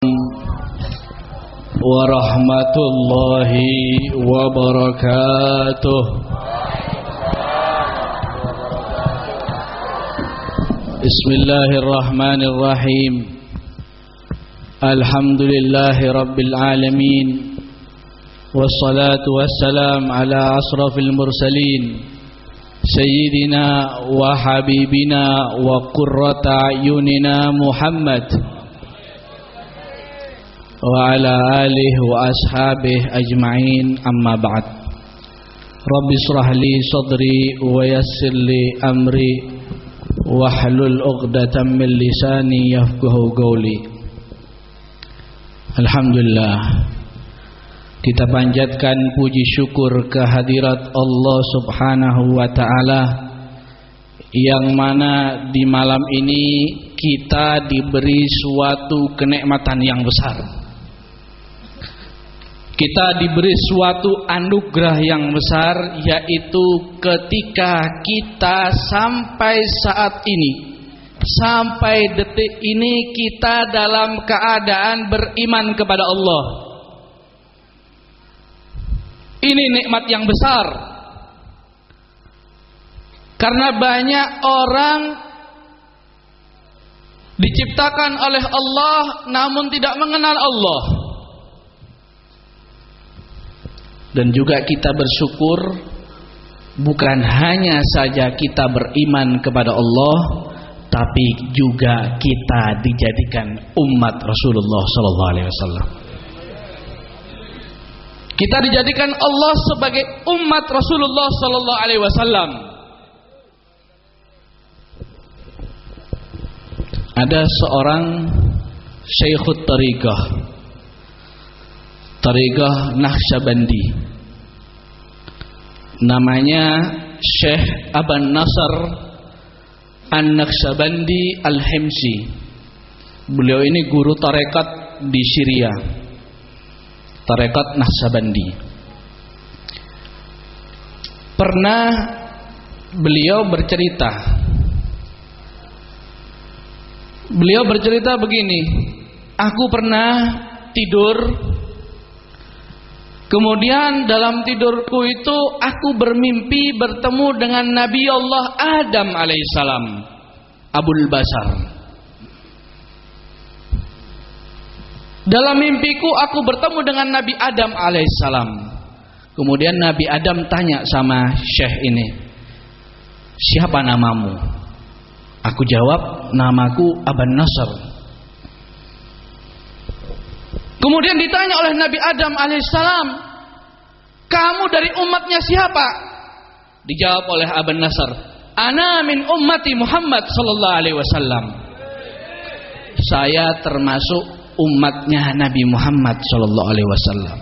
warahmatullahi wabarakatuh. Bismillahirrahmanirrahim. Alhamdulillahi rabbil alamin. Wassalatu wassalam ala asrafil mursalin Sayyidina wa habibina wa qurrata ayunina Muhammad wa ala alihi wa ashabihi ajma'in, amma ba'd. Rabbi israh li sadri wa yassir li amri wahlul 'uqdatam min lisani yafqahu qawli. Alhamdulillah, kita panjatkan puji syukur kehadirat Allah Subhanahu wa ta'ala, yang mana di malam ini kita diberi suatu kenikmatan yang besar. Kita diberi suatu anugerah yang besar, yaitu ketika kita sampai saat ini, sampai detik ini, kita dalam keadaan beriman kepada Allah. Ini nikmat yang besar, karena banyak orang diciptakan oleh Allah namun tidak mengenal Allah. Dan juga kita bersyukur, bukan hanya saja kita beriman kepada Allah, tapi juga kita dijadikan umat Rasulullah SAW. Kita dijadikan Allah sebagai umat Rasulullah SAW. Ada seorang Syekhut Tariqah Naqsyabandi, namanya Syekh Aban Nasr An-Naqsyabandi Al-Himsi. Beliau ini guru tarekat di Syria, tarekat Naqsyabandi. Pernah beliau bercerita begini, aku pernah tidur, kemudian dalam tidurku itu aku bermimpi bertemu dengan Nabi Allah Adam alaihissalam, Abul Basar. Dalam mimpiku aku bertemu dengan Nabi Adam alaihissalam. Kemudian Nabi Adam tanya sama Syekh ini, siapa namamu? Aku jawab, namaku Aban Nasr. Kemudian ditanya oleh Nabi Adam alaihissalam, kamu dari umatnya siapa? Dijawab oleh Aban Nasr, ana min ummati Muhammad sallallahu alaihi wasallam. Saya termasuk umatnya Nabi Muhammad sallallahu alaihi wasallam.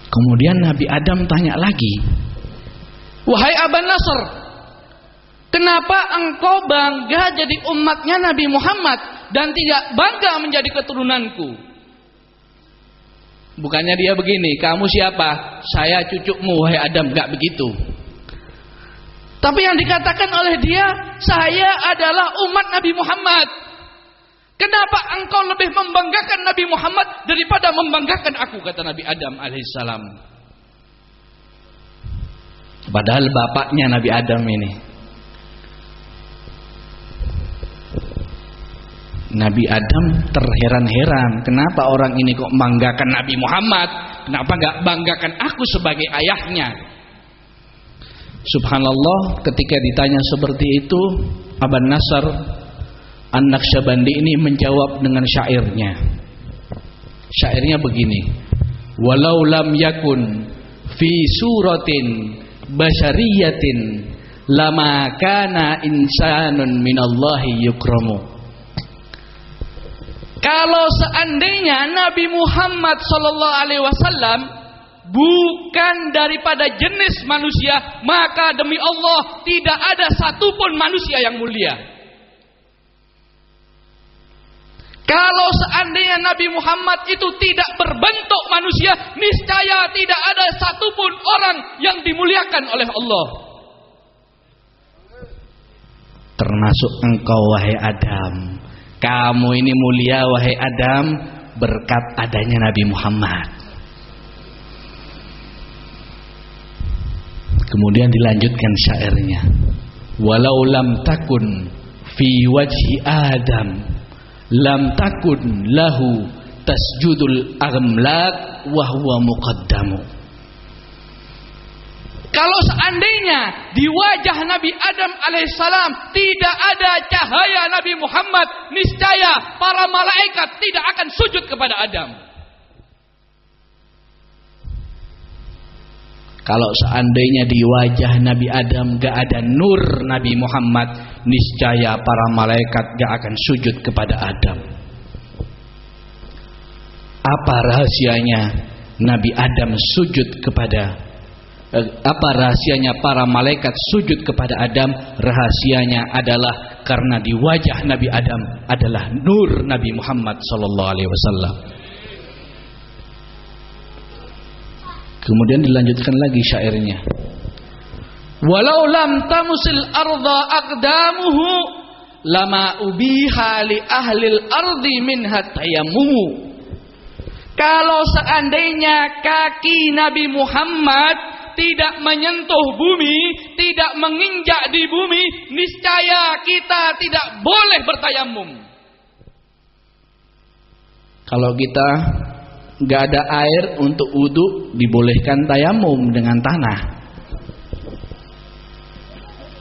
Kemudian Nabi Adam tanya lagi, wahai Aban Nasr, kenapa engkau bangga jadi umatnya Nabi Muhammad dan tidak bangga menjadi keturunanku? Bukannya dia begini, kamu siapa? Saya cucumu wahai Adam, enggak begitu. Tapi yang dikatakan oleh dia, saya adalah umat Nabi Muhammad. Kenapa engkau lebih membanggakan Nabi Muhammad daripada membanggakan aku, kata Nabi Adam alaihissalam. Padahal bapaknya Nabi Adam ini. Nabi Adam terheran-heran, kenapa orang ini kok membanggakan Nabi Muhammad, kenapa enggak banggakan aku sebagai ayahnya? Subhanallah, ketika ditanya seperti itu, Aban Nasr An-Naqsyabandi ini menjawab dengan syairnya. Syairnya begini, walau lam yakun fi suratin basyariyatin lama kana insanun minallahi yukramu. Kalau seandainya Nabi Muhammad sallallahu alaihi wasallam bukan daripada jenis manusia, maka demi Allah tidak ada satupun manusia yang mulia. Kalau seandainya Nabi Muhammad itu tidak berbentuk manusia, niscaya tidak ada satupun orang yang dimuliakan oleh Allah. Termasuk engkau wahai Adam, Kamu ini mulia wahai Adam berkat adanya Nabi Muhammad. Kemudian dilanjutkan syairnya. Walau lam takun fi wajhi Adam lam takun lahu tasjudul amlak wa huwa muqaddamu. Kalau seandainya di wajah Nabi Adam alaihissalam tidak ada cahaya Nabi Muhammad, niscaya para malaikat tidak akan sujud kepada Adam. Kalau seandainya di wajah Nabi Adam gak ada nur Nabi Muhammad, niscaya para malaikat gak akan sujud kepada Adam. Apa rahasianya Nabi Adam sujud kepada apa rahasianya para malaikat sujud kepada Adam? Rahasianya adalah karena di wajah Nabi Adam adalah nur Nabi Muhammad sallallahu alaihi wasallam. Kemudian dilanjutkan lagi syairnya. Walau lam tamusil arda aqdamuhu lama ubiha li ahlil ardi minha tayammumu. Kalau seandainya kaki Nabi Muhammad tidak menyentuh bumi, tidak menginjak di bumi, niscaya kita tidak boleh bertayamum. Kalau kita nggak ada air untuk wudu, dibolehkan tayamum dengan tanah.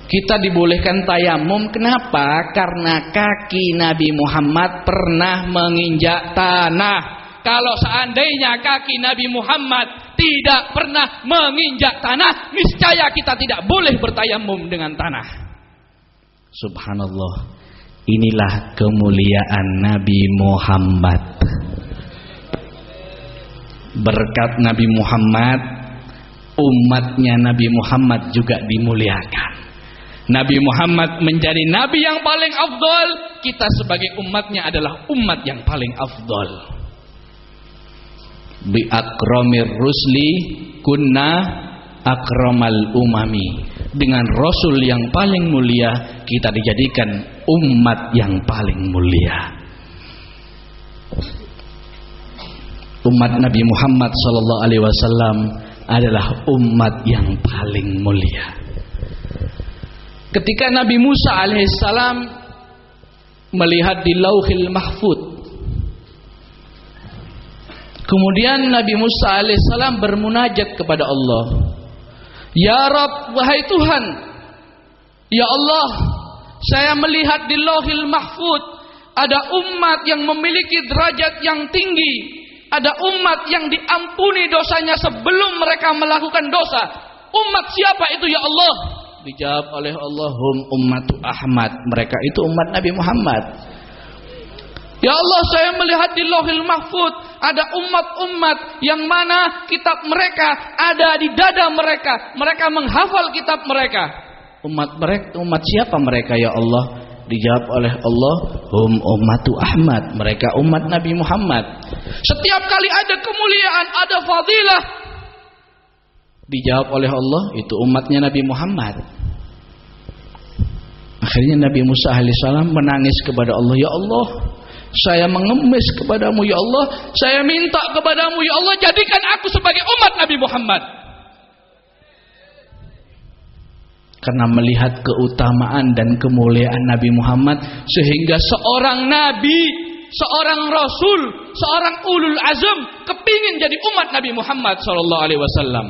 Kita dibolehkan tayamum, kenapa? Karena kaki Nabi Muhammad pernah menginjak tanah. Kalau seandainya kaki Nabi Muhammad tidak pernah menginjak tanah, niscaya kita tidak boleh bertayamum dengan tanah. Subhanallah. Inilah kemuliaan Nabi Muhammad. Berkat Nabi Muhammad, umatnya Nabi Muhammad juga dimuliakan. Nabi Muhammad menjadi nabi yang paling afdal, kita sebagai umatnya adalah umat yang paling afdal. Bi akramir rusli kunna akramal umami. Dengan Rasul yang paling mulia, kita dijadikan umat yang paling mulia. Umat Nabi Muhammad sallallahu alaihi wasallam adalah umat yang paling mulia. Ketika Nabi Musa alaihissalam melihat di Lauhil Mahfuz, kemudian Nabi Musa alaihissalam bermunajat kepada Allah. Ya Rabb, wahai Tuhan, ya Allah, saya melihat di Lauhil Mahfuz ada umat yang memiliki derajat yang tinggi, ada umat yang diampuni dosanya sebelum mereka melakukan dosa. Umat siapa itu ya Allah? Dijawab oleh Allah, hum ummatu Ahmad. Mereka itu umat Nabi Muhammad. Ya Allah, saya melihat di Lauhil Mahfuz ada umat-umat yang mana kitab mereka ada di dada mereka. Mereka menghafal kitab mereka. Umat siapa mereka ya Allah? Dijawab oleh Allah, hum ummatu Ahmad. Mereka umat Nabi Muhammad. Setiap kali ada kemuliaan, ada fadilah, dijawab oleh Allah, itu umatnya Nabi Muhammad. Akhirnya Nabi Musa alaihissalam menangis kepada Allah, ya Allah, saya mengemis kepadamu ya Allah, saya minta kepadamu ya Allah, jadikan aku sebagai umat Nabi Muhammad. Karena melihat keutamaan dan kemuliaan Nabi Muhammad, sehingga seorang nabi, seorang rasul, seorang ulul azm kepingin jadi umat Nabi Muhammad sallallahu alaihi wasallam.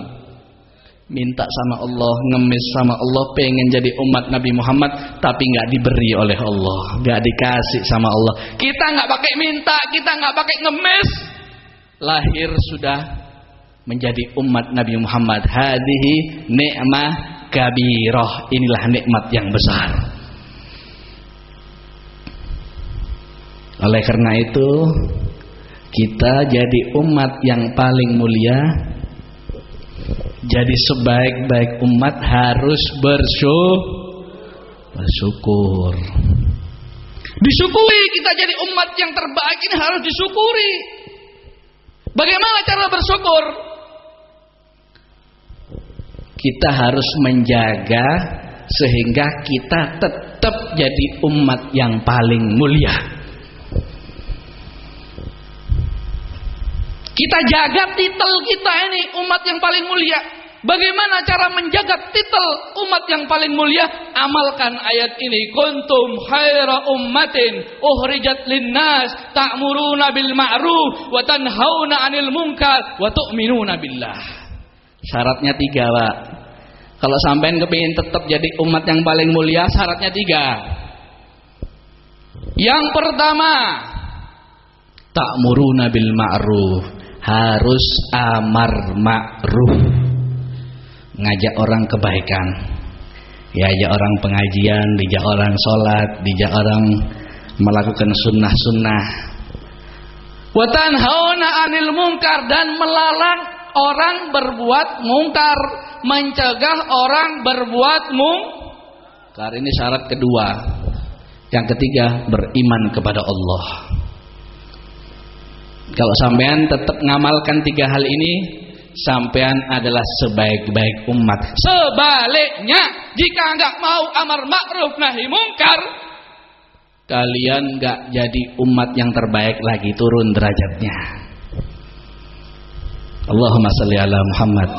Minta sama Allah, ngemis sama Allah, pengen jadi umat Nabi Muhammad, tapi nggak diberi oleh Allah, nggak dikasih sama Allah. Kita nggak pakai minta, kita nggak pakai ngemis, lahir sudah menjadi umat Nabi Muhammad. Hadhihi ni'mah kabirah, inilah nikmat yang besar. Oleh karena itu, kita jadi umat yang paling mulia. Jadi sebaik-baik umat harus bersyukur. Disyukuri, kita jadi umat yang terbaik ini harus disyukuri. Bagaimana cara bersyukur? Kita harus menjaga sehingga kita tetap jadi umat yang paling mulia. Kita jaga titel kita ini, umat yang paling mulia. Bagaimana cara menjaga titel umat yang paling mulia? Amalkan ayat ini. Kuntum khaira ummatin ukhrijat linnas ta'muruna bil ma'ruf wa tanhauna 'anil munkar wa tu'minuna billah. Syaratnya 3, Pak. Kalau sampean kepingin tetap jadi umat yang paling mulia, syaratnya 3. Yang pertama, ta'muruna bil ma'ruf, harus amar ma'ruf, ngajak orang kebaikan, ya, ajak orang pengajian, dijak orang sholat, dijak orang melakukan sunnah-sunnah. Wa tanhauna 'anil munkar, dan melarang orang berbuat mungkar, mencegah orang berbuat mungkar. Ini syarat kedua. Yang ketiga, beriman kepada Allah. Kalau sampean tetap ngamalkan 3 hal ini, sampean adalah sebaik-baik umat. Sebaliknya, jika enggak mau amar ma'ruf nahi mungkar, kalian enggak jadi umat yang terbaik lagi, turun derajatnya. Allahumma shalli ala Muhammad.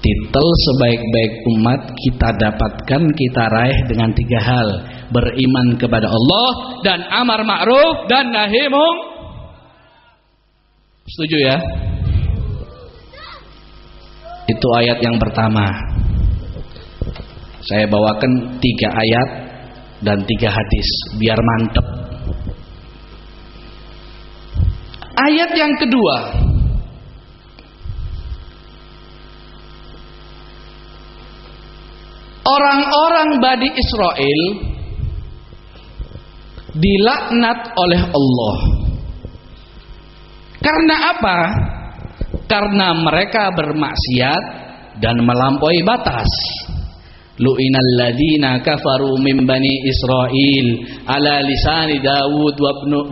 Titel sebaik-baik umat kita dapatkan, kita raih dengan 3 hal: beriman kepada Allah, dan amar ma'ruf, dan nahi mungkar. Setuju ya? Itu ayat yang pertama. Saya bawakan 3 ayat dan 3 hadis biar mantep. Ayat yang kedua, orang-orang Bani Israel dilaknat oleh Allah. Karena apa? Karena mereka bermaksiat dan melampaui batas. Lu'inal ladina kafaru min bani Israil ala lisani Dawud wa ibnu